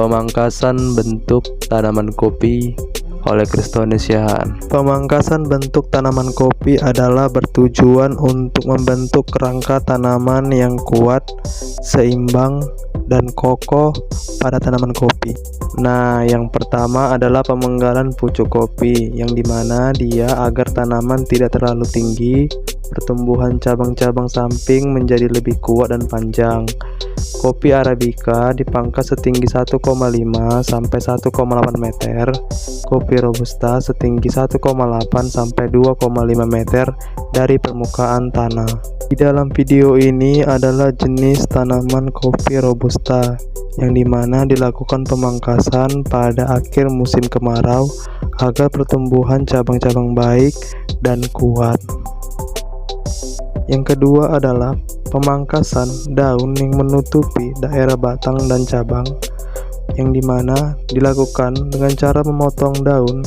Pemangkasan bentuk tanaman kopi oleh Christoni Siahaan. Pemangkasan bentuk tanaman kopi adalah bertujuan untuk membentuk kerangka tanaman yang kuat, seimbang, dan kokoh pada tanaman kopi. Nah, yang pertama adalah pemenggalan pucuk kopi, yang dimana dia agar tanaman tidak terlalu tinggi, pertumbuhan cabang-cabang samping menjadi lebih kuat dan panjang. Kopi Arabica dipangkas setinggi 1,5 sampai 1,8 meter, kopi Robusta setinggi 1,8 sampai 2,5 meter dari permukaan tanah. Di dalam video ini adalah jenis tanaman kopi Robusta, yang dimana dilakukan pemangkasan pada akhir musim kemarau agar pertumbuhan cabang-cabang baik dan kuat. Yang kedua adalah pemangkasan daun yang menutupi daerah batang dan cabang, yang dimana dilakukan dengan cara memotong daun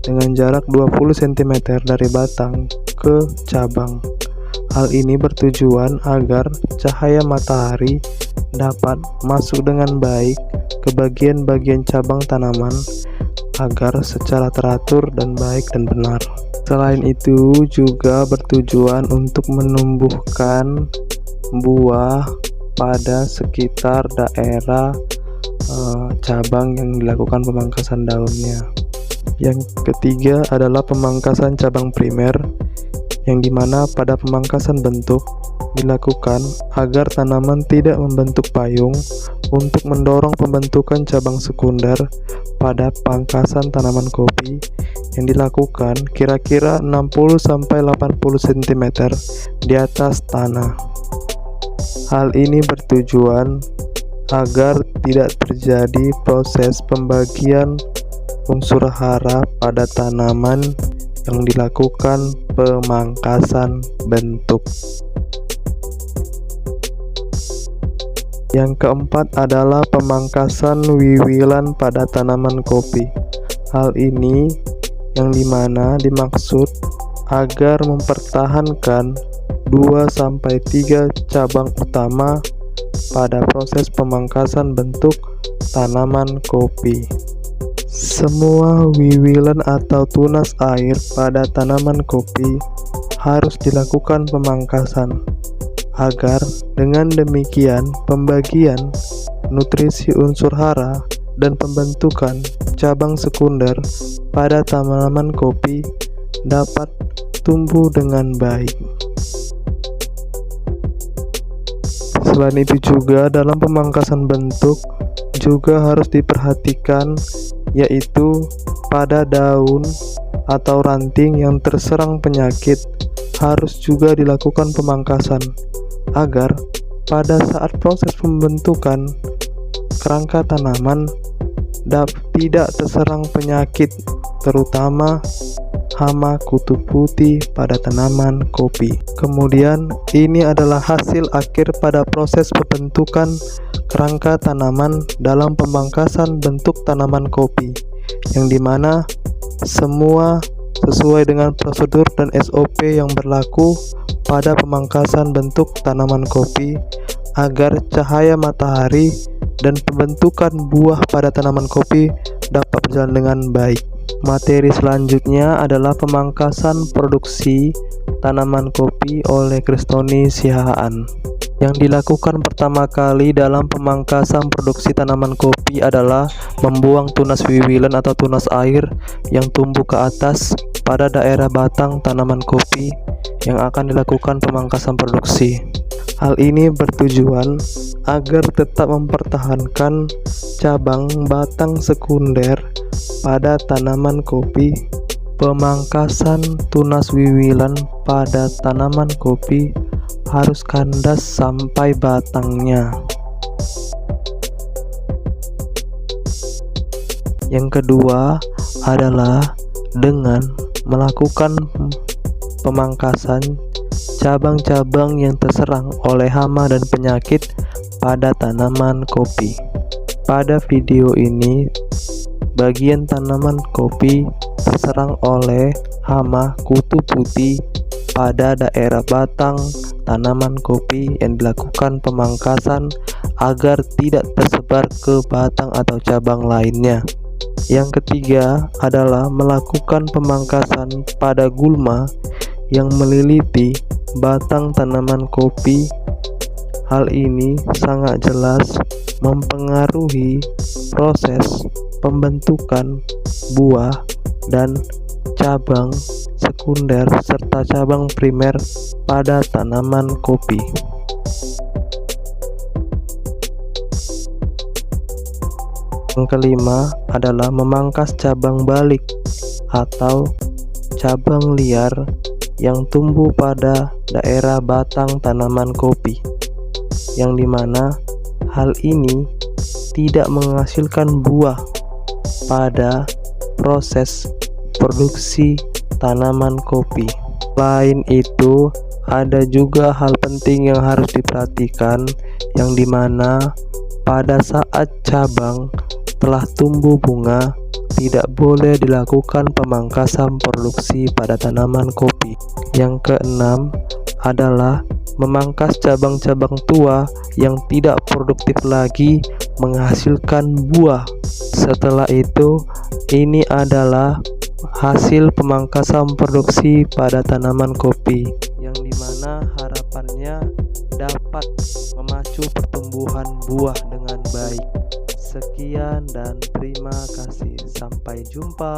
dengan jarak 20 cm dari batang ke cabang. Hal ini bertujuan agar cahaya matahari dapat masuk dengan baik ke bagian-bagian cabang tanaman agar secara teratur dan baik dan benar. Selain itu juga bertujuan untuk menumbuhkan buah pada sekitar daerah cabang yang dilakukan pemangkasan daunnya. Yang ketiga adalah pemangkasan cabang primer, yang dimana pada pemangkasan bentuk dilakukan agar tanaman tidak membentuk payung untuk mendorong pembentukan cabang sekunder pada pangkasan tanaman kopi yang dilakukan kira-kira 60-80 cm di atas tanah. Hal ini bertujuan agar tidak terjadi proses pembagian unsur hara pada tanaman yang dilakukan pemangkasan bentuk. Yang keempat adalah pemangkasan wiwilan pada tanaman kopi. Hal ini yang dimana dimaksud agar mempertahankan 2-3 cabang utama pada proses pemangkasan bentuk tanaman kopi. Semua wiwilan atau tunas air pada tanaman kopi harus dilakukan pemangkasan, agar dengan demikian pembagian nutrisi unsur hara dan pembentukan cabang sekunder pada tanaman kopi dapat tumbuh dengan baik. Selain itu juga dalam pemangkasan bentuk juga harus diperhatikan, yaitu pada daun atau ranting yang terserang penyakit harus juga dilakukan pemangkasan agar pada saat proses pembentukan kerangka tanaman tidak terserang penyakit, terutama hama kutu putih pada tanaman kopi. Kemudian ini adalah hasil akhir pada proses pembentukan kerangka tanaman dalam pemangkasan bentuk tanaman kopi, yang dimana semua sesuai dengan prosedur dan SOP yang berlaku pada pemangkasan bentuk tanaman kopi agar cahaya matahari dan pembentukan buah pada tanaman kopi dapat berjalan dengan baik. Materi selanjutnya adalah pemangkasan produksi tanaman kopi oleh Christoni Siahaan. Yang dilakukan pertama kali dalam pemangkasan produksi tanaman kopi adalah membuang tunas wiwilan atau tunas air yang tumbuh ke atas pada daerah batang tanaman kopi yang akan dilakukan pemangkasan produksi. Hal ini bertujuan agar tetap mempertahankan cabang batang sekunder pada tanaman kopi. Pemangkasan tunas wiwilan pada tanaman kopi harus kandas sampai batangnya. Yang kedua adalah dengan melakukan pemangkasan cabang-cabang yang terserang oleh hama dan penyakit pada tanaman kopi. Pada video ini, bagian tanaman kopi terserang oleh hama kutu putih pada daerah batang tanaman kopi yang dilakukan pemangkasan agar tidak tersebar ke batang atau cabang lainnya. Yang ketiga adalah melakukan pemangkasan pada gulma yang meliliti batang tanaman kopi. Hal ini sangat jelas mempengaruhi proses pembentukan buah dan cabang sekunder serta cabang primer pada tanaman kopi. Yang kelima adalah memangkas cabang balik atau cabang liar yang tumbuh pada daerah batang tanaman kopi, yang dimana hal ini tidak menghasilkan buah pada proses produksi tanaman kopi. Selain itu, ada juga hal penting yang harus diperhatikan, yang dimana pada saat cabang telah tumbuh bunga, tidak boleh dilakukan pemangkasan produksi pada tanaman kopi. Yang keenam adalah memangkas cabang-cabang tua yang tidak produktif lagi menghasilkan buah. Setelah itu, ini adalah hasil pemangkasan produksi pada tanaman kopi, yang dimana harapannya dapat memacu pertumbuhan buah dengan baik. Sekian dan terima kasih. Sampai jumpa.